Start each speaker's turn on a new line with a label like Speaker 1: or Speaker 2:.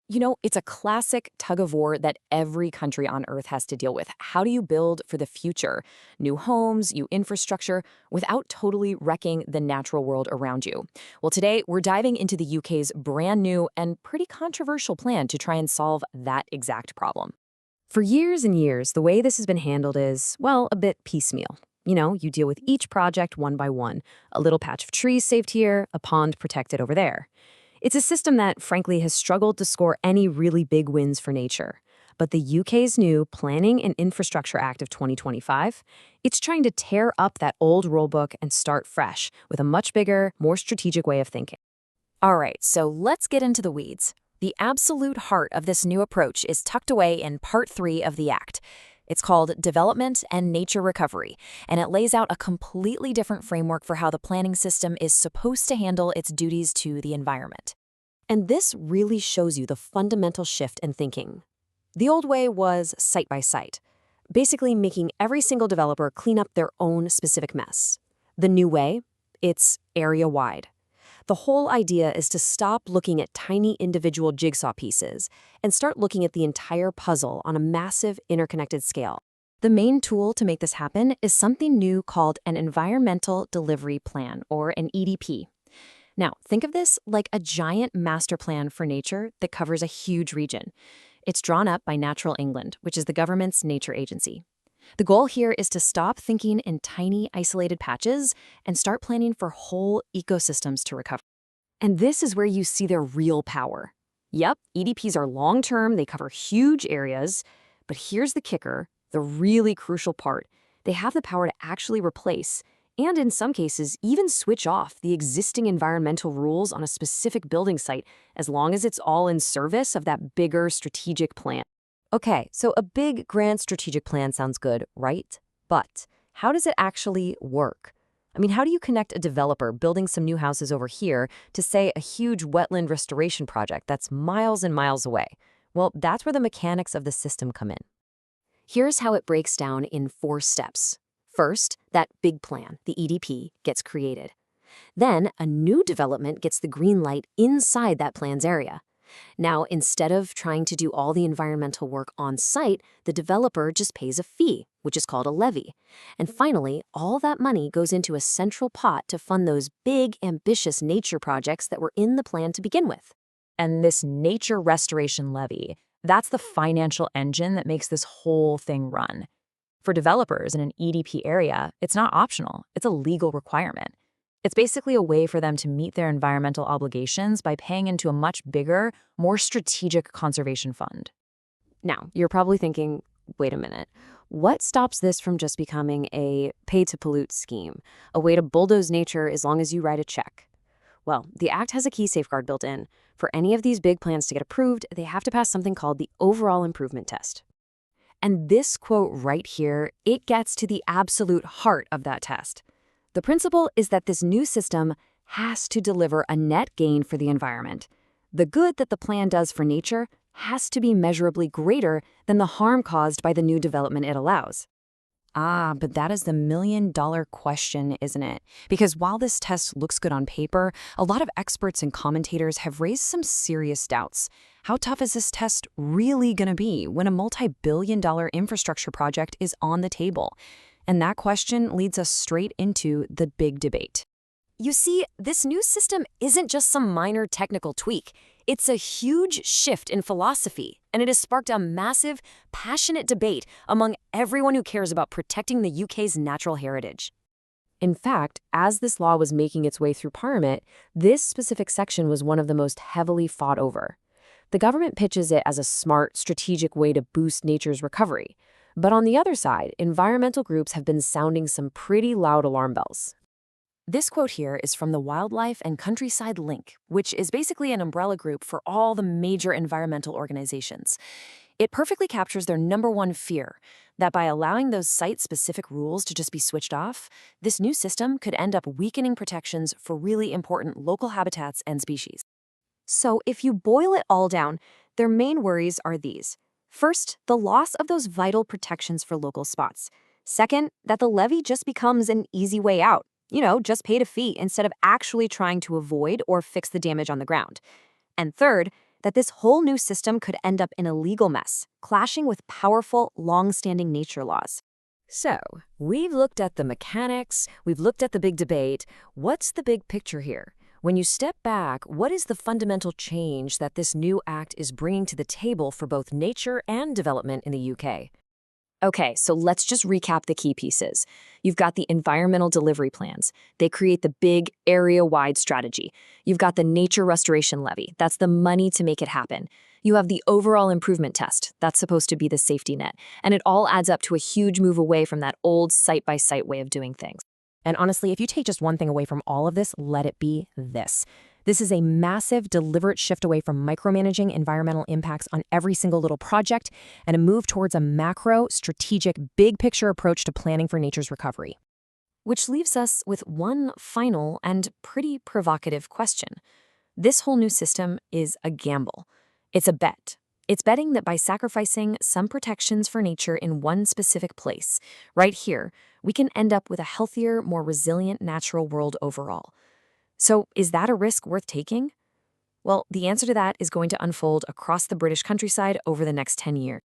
Speaker 1: It's a classic tug of war that every country on Earth has to deal with. How do you build for the future? New homes, new infrastructure, without totally wrecking the natural world around you? Well, today we're diving into the UK's brand new and pretty controversial plan to try and solve that exact problem. For years and years, the way this has been handled is, well, a bit piecemeal. You deal with each project one by one. A little patch of trees saved here, a pond protected over there. It's a system that, frankly, has struggled to score any really big wins for nature. But the UK's new Planning and Infrastructure Act of 2025, it's trying to tear up that old rulebook and start fresh with a much bigger, more strategic way of thinking. All right, so let's get into the weeds. The absolute heart of this new approach is tucked away in Part 3 of the Act. It's called Development and Nature Recovery, and it lays out a completely different framework for how the planning system is supposed to handle its duties to the environment. And this really shows you the fundamental shift in thinking. The old way was site by site, basically making every single developer clean up their own specific mess. The new way, it's area-wide. The whole idea is to stop looking at tiny individual jigsaw pieces and start looking at the entire puzzle on a massive interconnected scale. The main tool to make this happen is something new called an Environmental Delivery Plan, or an EDP. Now, think of this like a giant master plan for nature that covers a huge region. It's drawn up by Natural England, which is the government's nature agency. The goal here is to stop thinking in tiny, isolated patches and start planning for whole ecosystems to recover. And this is where you see their real power. Yep, EDPs are long-term, they cover huge areas, but here's the kicker, the really crucial part. They have the power to actually replace, and in some cases, even switch off the existing environmental rules on a specific building site as long as it's all in service of that bigger strategic plan. Okay, so a big, grand strategic plan sounds good, right? But how does it actually work? I mean, how do you connect a developer building some new houses over here to, say, a huge wetland restoration project that's miles and miles away? Well, that's where the mechanics of the system come in. Here's how it breaks down in 4 steps. First, that big plan, the EDP, gets created. Then, a new development gets the green light inside that plan's area. Now, instead of trying to do all the environmental work on site, the developer just pays a fee, which is called a levy. And finally, all that money goes into a central pot to fund those big, ambitious nature projects that were in the plan to begin with. And this nature restoration levy, that's the financial engine that makes this whole thing run. For developers in an EDP area, it's not optional, it's a legal requirement. It's basically a way for them to meet their environmental obligations by paying into a much bigger, more strategic conservation fund. Now, you're probably thinking, wait a minute, what stops this from just becoming a pay-to-pollute scheme, a way to bulldoze nature as long as you write a check? Well, the Act has a key safeguard built in. For any of these big plans to get approved, they have to pass something called the Overall Improvement Test. And this quote right here, it gets to the absolute heart of that test. The principle is that this new system has to deliver a net gain for the environment. The good that the plan does for nature has to be measurably greater than the harm caused by the new development it allows. But that is the million-dollar question, isn't it? Because while this test looks good on paper, a lot of experts and commentators have raised some serious doubts. How tough is this test really going to be when a multi-billion-dollar infrastructure project is on the table? And that question leads us straight into the big debate. You see, this new system isn't just some minor technical tweak. It's a huge shift in philosophy, and it has sparked a massive, passionate debate among everyone who cares about protecting the UK's natural heritage. In fact, as this law was making its way through Parliament, this specific section was one of the most heavily fought over. The government pitches it as a smart, strategic way to boost nature's recovery. But on the other side, environmental groups have been sounding some pretty loud alarm bells. This quote here is from the Wildlife and Countryside Link, which is basically an umbrella group for all the major environmental organizations. It perfectly captures their number one fear, that by allowing those site-specific rules to just be switched off, this new system could end up weakening protections for really important local habitats and species. So if you boil it all down, their main worries are these. First, the loss of those vital protections for local spots. Second, that the levy just becomes an easy way out. Just paid a fee instead of actually trying to avoid or fix the damage on the ground. And third,
Speaker 2: that this whole new system could end up in a legal mess, clashing with powerful, long-standing nature laws.
Speaker 1: So, we've looked at the mechanics, we've looked at the big debate. What's the big picture here? When you step back, what is the fundamental change that this new act is bringing to the table for both nature and development in the UK? Okay, so let's just recap the key pieces. You've got the environmental delivery plans. They create the big area-wide strategy. You've got the nature restoration levy. That's the money to make it happen. You have the overall improvement test. That's supposed to be the safety net. And it all adds up to a huge move away from that old site-by-site way of doing things. And honestly, if you take just one thing away from all of this, let it be this. This is a massive, deliberate shift away from micromanaging environmental impacts on every single little project and a move towards a macro, strategic, big-picture approach to planning for nature's recovery. Which leaves us with one final and pretty provocative question. This whole new system is a gamble. It's a bet. It's betting that by sacrificing some protections for nature in one specific place, right here, we can end up with a healthier, more resilient natural world overall. So, is that a risk worth taking? Well, the answer to that is going to unfold across the British countryside over the next 10 years.